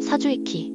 사주의 키.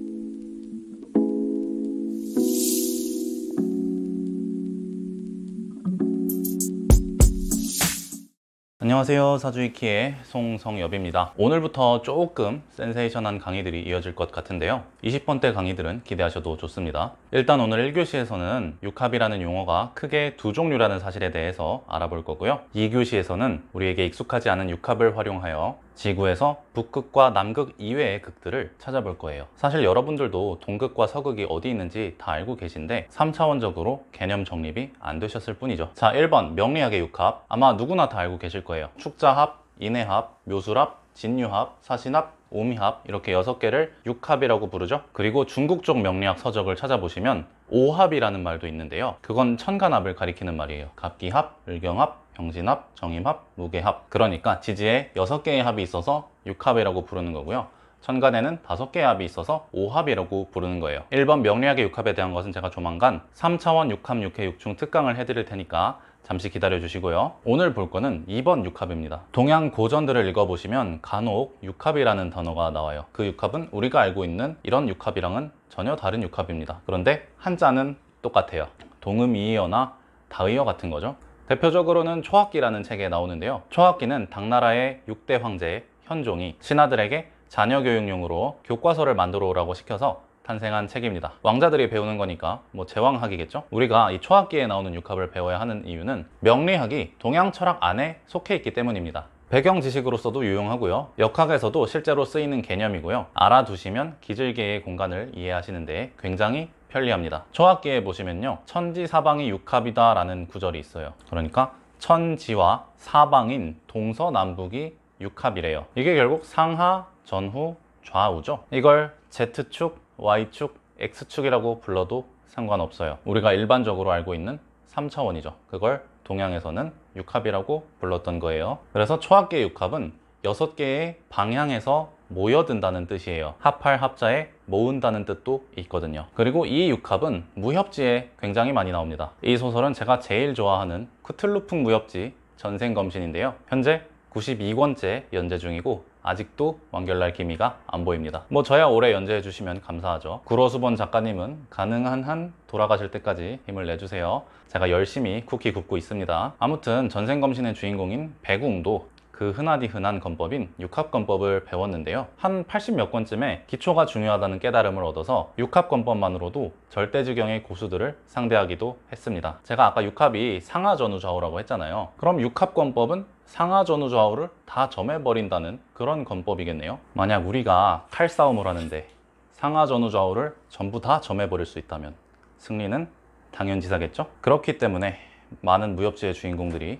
안녕하세요. 사주이키의 송성엽입니다. 오늘부터 조금 센세이션한 강의들이 이어질 것 같은데요. 20번대 강의들은 기대하셔도 좋습니다. 일단 오늘 1교시에서는 육합이라는 용어가 크게 두 종류라는 사실에 대해서 알아볼 거고요. 2교시에서는 우리에게 익숙하지 않은 육합을 활용하여 지구에서 북극과 남극 이외의 극들을 찾아볼 거예요. 사실 여러분들도 동극과 서극이 어디 있는지 다 알고 계신데 3차원적으로 개념 정립이 안 되셨을 뿐이죠. 자, 1번 명리학의 육합. 아마 누구나 다 알고 계실 거예요. 축자합, 인해합, 묘술합, 진유합, 사신합, 오미합, 이렇게 6개를 육합이라고 부르죠. 그리고 중국 쪽 명리학 서적을 찾아보시면 오합이라는 말도 있는데요. 그건 천간합을 가리키는 말이에요. 갑기합, 을경합, 병진합, 정임합, 무게합. 그러니까 지지에 6개의 합이 있어서 육합이라고 부르는 거고요. 천간에는 5개의 합이 있어서 오합이라고 부르는 거예요. 1번 명리학의 육합에 대한 것은 제가 조만간 3차원 육합, 육해, 육충 특강을 해드릴 테니까 잠시 기다려 주시고요. 오늘 볼 거는 2번 육합입니다. 동양 고전들을 읽어보시면 간혹 육합이라는 단어가 나와요. 그 육합은 우리가 알고 있는 이런 육합이랑은 전혀 다른 육합입니다. 그런데 한자는 똑같아요. 동음이의어나 다의어 같은 거죠. 대표적으로는 초학기라는 책에 나오는데요. 초학기는 당나라의 6대 황제 현종이 신하들에게 자녀 교육용으로 교과서를 만들어 오라고 시켜서 탄생한 책입니다. 왕자들이 배우는 거니까 뭐 제왕학이겠죠. 우리가 이 초학기에 나오는 육합을 배워야 하는 이유는 명리학이 동양 철학 안에 속해 있기 때문입니다. 배경 지식으로서도 유용하고요. 역학에서도 실제로 쓰이는 개념이고요. 알아두시면 기질계의 공간을 이해하시는데 굉장히 편리합니다. 초학기에 보시면요, 천지사방이 육합이다 라는 구절이 있어요. 그러니까 천지와 사방인 동서남북이 육합이래요. 이게 결국 상하, 전후, 좌우죠. 이걸 Z축, Y축, X축이라고 불러도 상관없어요. 우리가 일반적으로 알고 있는 3차원이죠. 그걸 동양에서는 육합이라고 불렀던 거예요. 그래서 초학기의 육합은 6개의 방향에서 모여든다는 뜻이에요. 합할 합자에 모은다는 뜻도 있거든요. 그리고 이 육합은 무협지에 굉장히 많이 나옵니다. 이 소설은 제가 제일 좋아하는 쿠틀루풍 무협지 전생검신인데요. 현재 92권째 연재 중이고 아직도 완결날 기미가 안 보입니다. 뭐 저야 오래 연재해 주시면 감사하죠. 구로수본 작가님은 가능한 한 돌아가실 때까지 힘을 내주세요. 제가 열심히 쿠키 굽고 있습니다. 아무튼 전생검신의 주인공인 백웅도 그 흔하디 흔한 건법인 육합건법을 배웠는데요. 한 80몇 권쯤에 기초가 중요하다는 깨달음을 얻어서 육합건법만으로도 절대지경의 고수들을 상대하기도 했습니다. 제가 아까 육합이 상하전후좌우라고 했잖아요. 그럼 육합건법은 상하전후좌우를 다 점해버린다는 그런 건법이겠네요. 만약 우리가 칼싸움을 하는데 상하전후좌우를 전부 다 점해버릴 수 있다면 승리는 당연지사겠죠? 그렇기 때문에 많은 무협지의 주인공들이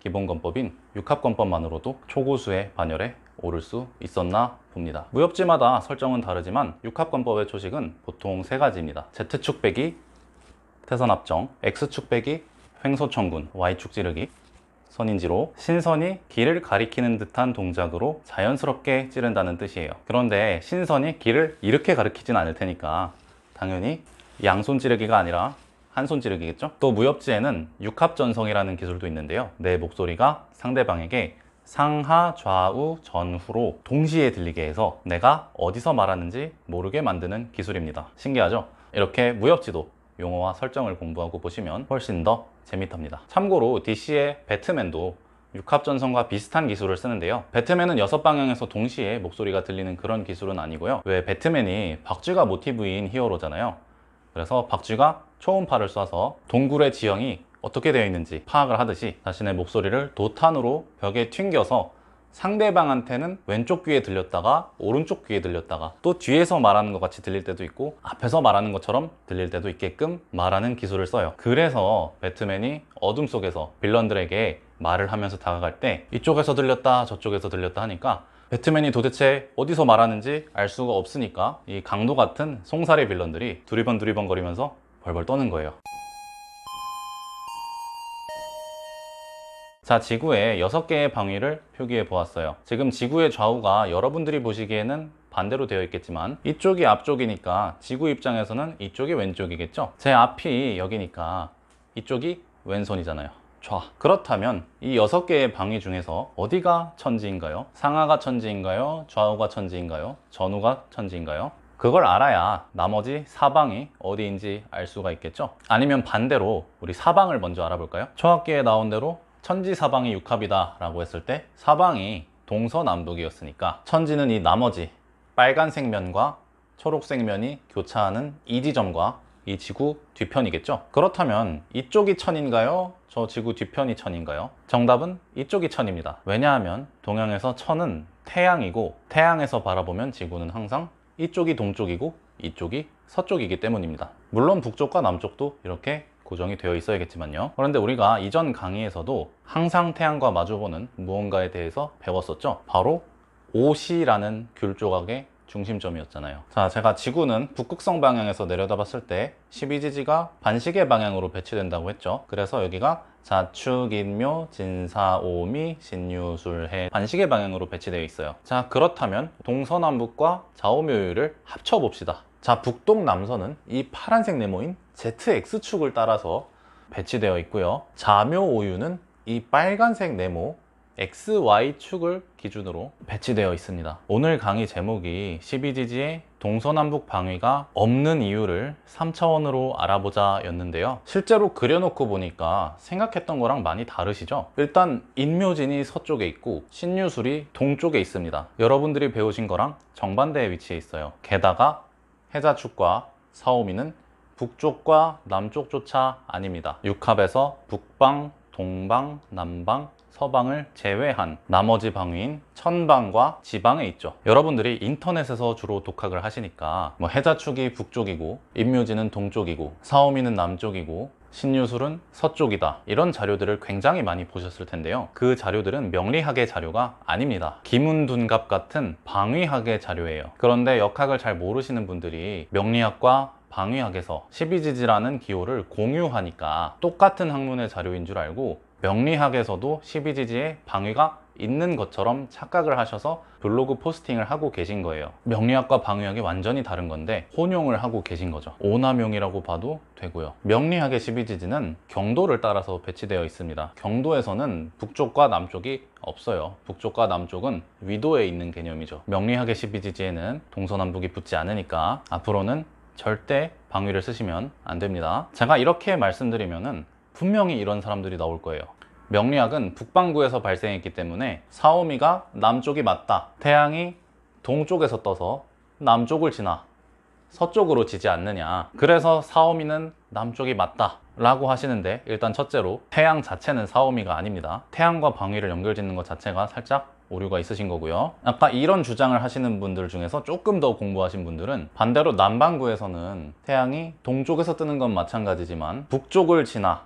기본건법인 육합건법만으로도 초고수의 반열에 오를 수 있었나 봅니다. 무협지마다 설정은 다르지만 육합건법의 초식은 보통 3가지입니다. Z축 빼기 태선압정, X축 빼기 횡소천군, Y축 찌르기, 선인지로. 신선이 길을 가리키는 듯한 동작으로 자연스럽게 찌른다는 뜻이에요. 그런데 신선이 길을 이렇게 가리키진 않을 테니까 당연히 양손 찌르기가 아니라 한 손 찌르기겠죠? 또 무협지에는 육합전성이라는 기술도 있는데요. 내 목소리가 상대방에게 상하, 좌우, 전후로 동시에 들리게 해서 내가 어디서 말하는지 모르게 만드는 기술입니다. 신기하죠? 이렇게 무협지도 용어와 설정을 공부하고 보시면 훨씬 더 재밌답니다. 참고로 DC의 배트맨도 육합전성과 비슷한 기술을 쓰는데요. 배트맨은 6방향에서 동시에 목소리가 들리는 그런 기술은 아니고요. 왜 배트맨이 박쥐가 모티브인 히어로잖아요. 그래서 박쥐가 초음파를 쏴서 동굴의 지형이 어떻게 되어 있는지 파악을 하듯이 자신의 목소리를 도탄으로 벽에 튕겨서 상대방한테는 왼쪽 귀에 들렸다가 오른쪽 귀에 들렸다가 또 뒤에서 말하는 것 같이 들릴 때도 있고 앞에서 말하는 것처럼 들릴 때도 있게끔 말하는 기술을 써요. 그래서 배트맨이 어둠 속에서 빌런들에게 말을 하면서 다가갈 때 이쪽에서 들렸다 저쪽에서 들렸다 하니까 배트맨이 도대체 어디서 말하는지 알 수가 없으니까 이 강도 같은 송사리 빌런들이 두리번 거리면서 벌벌 떠는 거예요. 자, 지구의 6개의 방위를 표기해 보았어요. 지금 지구의 좌우가 여러분들이 보시기에는 반대로 되어 있겠지만 이쪽이 앞쪽이니까 지구 입장에서는 이쪽이 왼쪽이겠죠. 제 앞이 여기니까 이쪽이 왼손이잖아요. 좌. 그렇다면 이 6개의 방위 중에서 어디가 천지인가요? 상하가 천지인가요? 좌우가 천지인가요? 전후가 천지인가요? 그걸 알아야 나머지 사방이 어디인지 알 수가 있겠죠. 아니면 반대로 우리 사방을 먼저 알아볼까요? 초학기에 나온 대로 천지사방이 육합이다 라고 했을 때 사방이 동서남북이었으니까 천지는 이 나머지 빨간색 면과 초록색 면이 교차하는 이 지점과 이 지구 뒤편이겠죠. 그렇다면 이쪽이 천인가요? 저 지구 뒤편이 천인가요? 정답은 이쪽이 천입니다. 왜냐하면 동양에서 천은 태양이고 태양에서 바라보면 지구는 항상 이쪽이 동쪽이고 이쪽이 서쪽이기 때문입니다. 물론 북쪽과 남쪽도 이렇게 고정이 되어 있어야겠지만요. 그런데 우리가 이전 강의에서도 항상 태양과 마주보는 무언가에 대해서 배웠었죠. 바로 오시라는 귤 조각의 중심점이었잖아요. 자, 제가 지구는 북극성 방향에서 내려다봤을 때 12지지가 반시계 방향으로 배치된다고 했죠. 그래서 여기가 자축, 인묘, 진사, 오미, 신유술해 반시계 방향으로 배치되어 있어요. 자, 그렇다면 동서남북과 좌우묘유를 합쳐봅시다. 자, 북동 남서는 이 파란색 네모인 ZX축을 따라서 배치되어 있고요. 좌묘오유는 이 빨간색 네모 XY축을 기준으로 배치되어 있습니다. 오늘 강의 제목이 12지지의 동서남북 방위가 없는 이유를 3차원으로 알아보자 였는데요. 실제로 그려놓고 보니까 생각했던 거랑 많이 다르시죠? 일단 인묘진이 서쪽에 있고 신유술이 동쪽에 있습니다. 여러분들이 배우신 거랑 정반대의 위치에 있어요. 게다가 해자축과 사오미는 북쪽과 남쪽조차 아닙니다. 육합에서 북방, 동방, 남방, 서방을 제외한 나머지 방위인 천방과 지방에 있죠. 여러분들이 인터넷에서 주로 독학을 하시니까 해자축이 북쪽이고 인묘지는 동쪽이고 사오미는 남쪽이고 신유술은 서쪽이다 이런 자료들을 굉장히 많이 보셨을 텐데요. 그 자료들은 명리학의 자료가 아닙니다. 기문둔갑 같은 방위학의 자료예요. 그런데 역학을 잘 모르시는 분들이 명리학과 방위학에서 12지지라는 기호를 공유하니까 똑같은 학문의 자료인 줄 알고 명리학에서도 12지지에 방위가 있는 것처럼 착각을 하셔서 블로그 포스팅을 하고 계신 거예요. 명리학과 방위학이 완전히 다른 건데 혼용을 하고 계신 거죠. 오남용이라고 봐도 되고요. 명리학의 12지지는 경도를 따라서 배치되어 있습니다. 경도에서는 북쪽과 남쪽이 없어요. 북쪽과 남쪽은 위도에 있는 개념이죠. 명리학의 12지지에는 동서남북이 붙지 않으니까 앞으로는 절대 방위를 쓰시면 안 됩니다. 제가 이렇게 말씀드리면은 분명히 이런 사람들이 나올 거예요. 명리학은 북반구에서 발생했기 때문에 사오미가 남쪽이 맞다. 태양이 동쪽에서 떠서 남쪽을 지나 서쪽으로 지지 않느냐. 그래서 사오미는 남쪽이 맞다 라고 하시는데, 일단 첫째로 태양 자체는 사오미가 아닙니다. 태양과 방위를 연결짓는 것 자체가 살짝 오류가 있으신 거고요. 아까 이런 주장을 하시는 분들 중에서 조금 더 공부하신 분들은 반대로 남반구에서는 태양이 동쪽에서 뜨는 건 마찬가지지만 북쪽을 지나,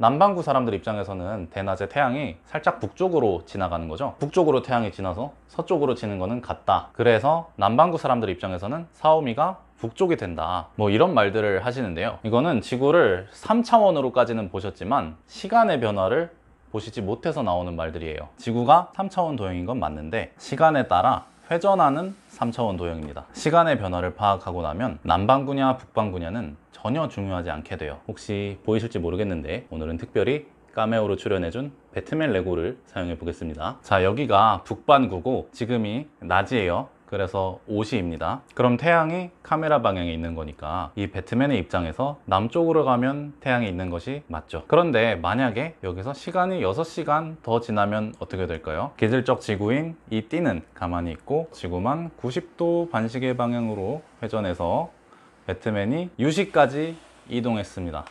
남반구 사람들 입장에서는 대낮에 태양이 살짝 북쪽으로 지나가는 거죠. 북쪽으로 태양이 지나서 서쪽으로 지는 거는 같다. 그래서 남반구 사람들 입장에서는 사오미가 북쪽이 된다. 이런 말들을 하시는데요. 이거는 지구를 3차원으로까지는 보셨지만 시간의 변화를 보시지 못해서 나오는 말들이에요. 지구가 3차원 도형인 건 맞는데 시간에 따라 회전하는 3차원 도형입니다. 시간의 변화를 파악하고 나면 남반구냐 북반구냐는 전혀 중요하지 않게 돼요. 혹시 보이실지 모르겠는데 오늘은 특별히 카메오로 출연해준 배트맨 레고를 사용해 보겠습니다. 자, 여기가 북반구고 지금이 낮이에요. 그래서 5시입니다. 그럼 태양이 카메라 방향에 있는 거니까 이 배트맨의 입장에서 남쪽으로 가면 태양이 있는 것이 맞죠. 그런데 만약에 여기서 시간이 6시간 더 지나면 어떻게 될까요? 기질적 지구인 이 띠는 가만히 있고 지구만 90도 반시계 방향으로 회전해서 배트맨이 유시까지 이동했습니다.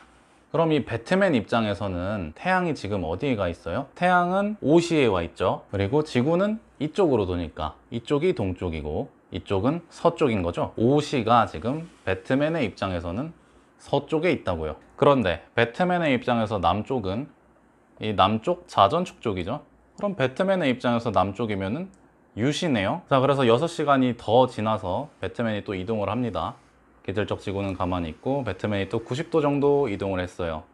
그럼 이 배트맨 입장에서는 태양이 지금 어디에 가 있어요? 태양은 오시에 와 있죠. 그리고 지구는 이쪽으로 도니까 이쪽이 동쪽이고 이쪽은 서쪽인 거죠. 오시가 지금 배트맨의 입장에서는 서쪽에 있다고요. 그런데 배트맨의 입장에서 남쪽은 이 남쪽 자전축 쪽이죠. 그럼 배트맨의 입장에서 남쪽이면은 유시네요. 자, 그래서 6시간이 더 지나서 배트맨이 또 이동을 합니다. 기질적 지구는 가만히 있고 배트맨이 또 90도 정도 이동을 했어요.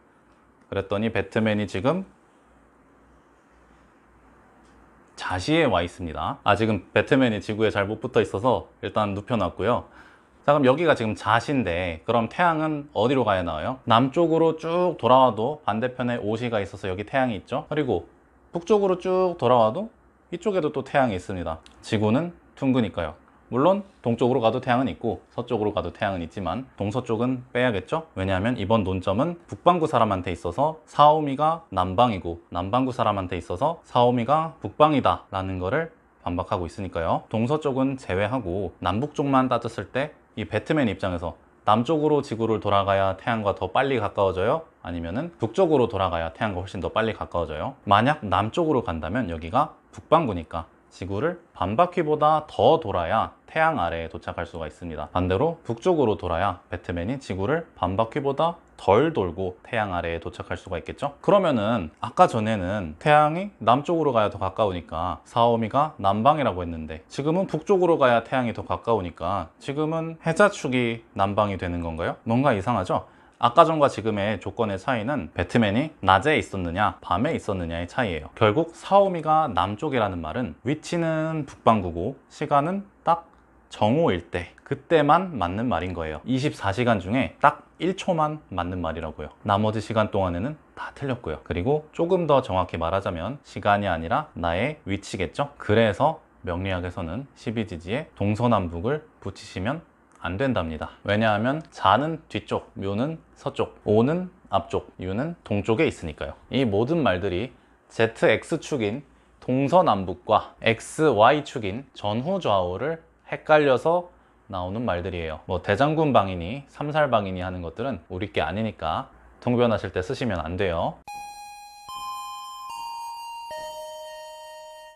그랬더니 배트맨이 지금 자시에 와 있습니다. 지금 배트맨이 지구에 잘 못 붙어 있어서 일단 눕혀놨고요. 자, 그럼 여기가 지금 자시인데 그럼 태양은 어디로 가야 나와요? 남쪽으로 쭉 돌아와도 반대편에 오시가 있어서 여기 태양이 있죠. 그리고 북쪽으로 쭉 돌아와도 이쪽에도 또 태양이 있습니다. 지구는 둥그니까요. 물론 동쪽으로 가도 태양은 있고 서쪽으로 가도 태양은 있지만 동서쪽은 빼야겠죠. 왜냐하면 이번 논점은 북반구 사람한테 있어서 사오미가 남방이고 남반구 사람한테 있어서 사오미가 북방이다 라는 거를 반박하고 있으니까요. 동서쪽은 제외하고 남북 쪽만 따졌을 때 이 배트맨 입장에서 남쪽으로 지구를 돌아가야 태양과 더 빨리 가까워져요? 아니면은 북쪽으로 돌아가야 태양과 훨씬 더 빨리 가까워져요? 만약 남쪽으로 간다면 여기가 북반구니까 지구를 반바퀴보다 더 돌아야 태양 아래에 도착할 수가 있습니다. 반대로 북쪽으로 돌아야 배트맨이 지구를 반바퀴보다 덜 돌고 태양 아래에 도착할 수가 있겠죠? 그러면은 아까 전에는 태양이 남쪽으로 가야 더 가까우니까 사오미가 남방이라고 했는데 지금은 북쪽으로 가야 태양이 더 가까우니까 지금은 해자축이 남방이 되는 건가요? 뭔가 이상하죠? 아까 전과 지금의 조건의 차이는 배트맨이 낮에 있었느냐 밤에 있었느냐의 차이예요. 결국 사오미가 남쪽이라는 말은 위치는 북반구고 시간은 딱 정오일 때 그때만 맞는 말인 거예요. 24시간 중에 딱 1초만 맞는 말이라고요. 나머지 시간 동안에는 다 틀렸고요. 그리고 조금 더 정확히 말하자면 시간이 아니라 나의 위치겠죠. 그래서 명리학에서는 12지지에 동서남북을 붙이시면 안 된답니다. 왜냐하면 자는 뒤쪽, 묘는 서쪽, 오는 앞쪽, 유는 동쪽에 있으니까요. 이 모든 말들이 ZX축인 동서남북과 XY축인 전후좌우를 헷갈려서 나오는 말들이에요. 뭐 대장군 방이니 삼살 방이니 하는 것들은 우리 게 아니니까 통변하실 때 쓰시면 안 돼요.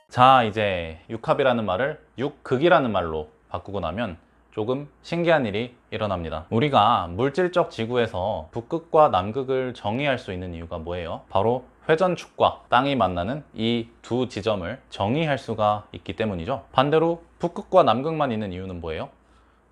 자, 이제 육합이라는 말을 육극이라는 말로 바꾸고 나면 조금 신기한 일이 일어납니다. 우리가 물질적 지구에서 북극과 남극을 정의할 수 있는 이유가 뭐예요? 바로 회전축과 땅이 만나는 이 두 지점을 정의할 수가 있기 때문이죠. 반대로 북극과 남극만 있는 이유는 뭐예요?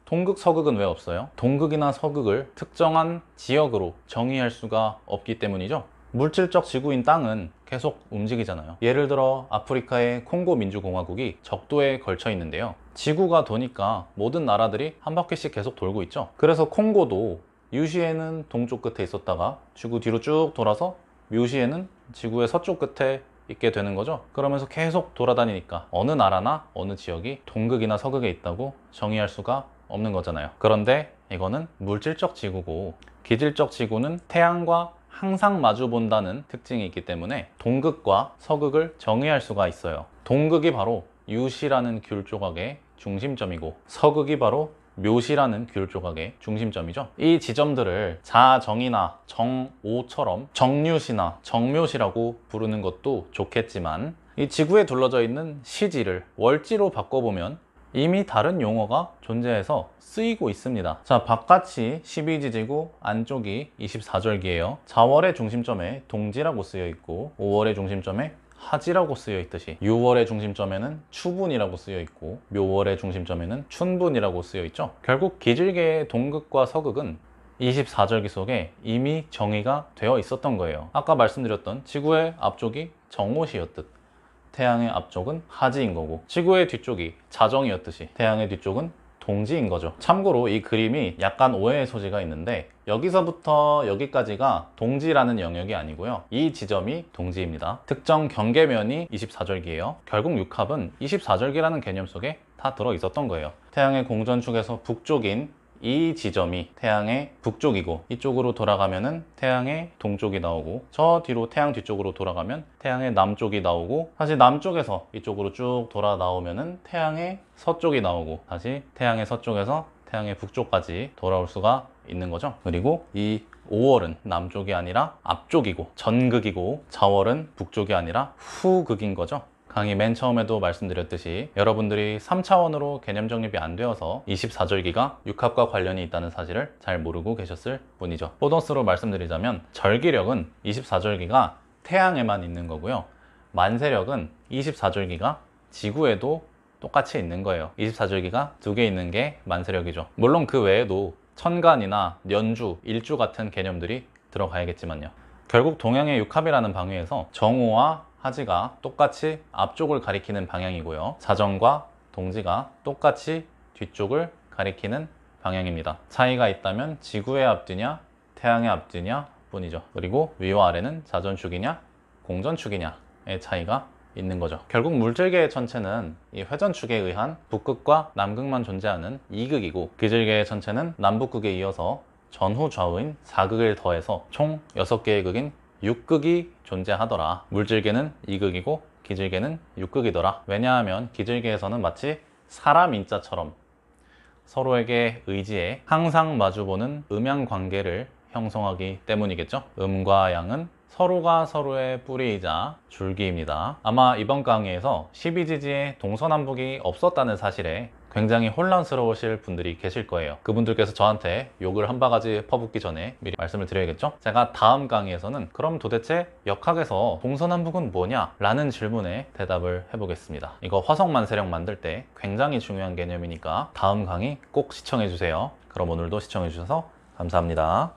동극, 서극은 왜 없어요? 동극이나 서극을 특정한 지역으로 정의할 수가 없기 때문이죠. 물질적 지구인 땅은 계속 움직이잖아요. 예를 들어 아프리카의 콩고 민주공화국이 적도에 걸쳐 있는데요. 지구가 도니까 모든 나라들이 한 바퀴씩 계속 돌고 있죠. 그래서 콩고도 유시에는 동쪽 끝에 있었다가 지구 뒤로 쭉 돌아서 묘시에는 지구의 서쪽 끝에 있게 되는 거죠. 그러면서 계속 돌아다니니까 어느 나라나 어느 지역이 동극이나 서극에 있다고 정의할 수가 없는 거잖아요. 그런데 이거는 물질적 지구고 기질적 지구는 태양과 항상 마주 본다는 특징이 있기 때문에 동극과 서극을 정의할 수가 있어요. 동극이 바로 유시라는 귤 조각의 중심점이고 서극이 바로 묘시라는 귤 조각의 중심점이죠. 이 지점들을 자정이나 정오처럼 정유시나 정묘시라고 부르는 것도 좋겠지만 이 지구에 둘러져 있는 시지를 월지로 바꿔보면 이미 다른 용어가 존재해서 쓰이고 있습니다. 자, 바깥이 12지지고 안쪽이 24절기예요. 자월의 중심점에 동지라고 쓰여 있고 5월의 중심점에 하지라고 쓰여 있듯이 6월의 중심점에는 추분이라고 쓰여 있고 묘월의 중심점에는 춘분이라고 쓰여 있죠. 결국 기질계의 동극과 서극은 24절기 속에 이미 정의가 되어 있었던 거예요. 아까 말씀드렸던 지구의 앞쪽이 정오시였듯 태양의 앞쪽은 하지인 거고 지구의 뒤쪽이 자정이었듯이 태양의 뒤쪽은 동지인 거죠. 참고로 이 그림이 약간 오해의 소지가 있는데 여기서부터 여기까지가 동지라는 영역이 아니고요. 이 지점이 동지입니다. 특정 경계면이 24절기예요. 결국 육합은 24절기라는 개념 속에 다 들어 있었던 거예요. 태양의 공전축에서 북쪽인 이 지점이 태양의 북쪽이고 이쪽으로 돌아가면은 태양의 동쪽이 나오고 저 뒤로 태양 뒤쪽으로 돌아가면 태양의 남쪽이 나오고 다시 남쪽에서 이쪽으로 쭉 돌아 나오면은 태양의 서쪽이 나오고 다시 태양의 서쪽에서 태양의 북쪽까지 돌아올 수가 있는 거죠. 그리고 이 5월은 남쪽이 아니라 앞쪽이고 전극이고 자월은 북쪽이 아니라 후극인 거죠. 강의 맨 처음에도 말씀드렸듯이 여러분들이 3차원으로 개념 정립이 안 되어서 24절기가 육합과 관련이 있다는 사실을 잘 모르고 계셨을 뿐이죠. 보너스로 말씀드리자면 절기력은 24절기가 태양에만 있는 거고요. 만세력은 24절기가 지구에도 똑같이 있는 거예요. 24절기가 두 개 있는 게 만세력이죠. 물론 그 외에도 천간이나 년주, 일주 같은 개념들이 들어가야겠지만요. 결국 동양의 육합이라는 방위에서 정오와 하지가 똑같이 앞쪽을 가리키는 방향이고요. 자정과 동지가 똑같이 뒤쪽을 가리키는 방향입니다. 차이가 있다면 지구의 앞뒤냐 태양의 앞뒤냐 뿐이죠. 그리고 위와 아래는 자전축이냐 공전축이냐의 차이가 있는 거죠. 결국 물질계의 전체는 이 회전축에 의한 북극과 남극만 존재하는 2극이고, 기질계의 전체는 남북극에 이어서 전후 좌우인 4극을 더해서 총 6개의 극인 6극이 존재하더라. 물질계는 2극이고 기질계는 6극이더라. 왜냐하면 기질계에서는 마치 사람 인자처럼 서로에게 의지해 항상 마주보는 음양 관계를 형성하기 때문이겠죠. 음과 양은 서로가 서로의 뿌리이자 줄기입니다. 아마 이번 강의에서 12지지에 동서남북이 없었다는 사실에 굉장히 혼란스러우실 분들이 계실 거예요. 그분들께서 저한테 욕을 한 바가지 퍼붓기 전에 미리 말씀을 드려야겠죠. 제가 다음 강의에서는 그럼 도대체 역학에서 동서남북은 뭐냐? 라는 질문에 대답을 해보겠습니다. 이거 화성만세령 만들 때 굉장히 중요한 개념이니까 다음 강의 꼭 시청해 주세요. 그럼 오늘도 시청해 주셔서 감사합니다.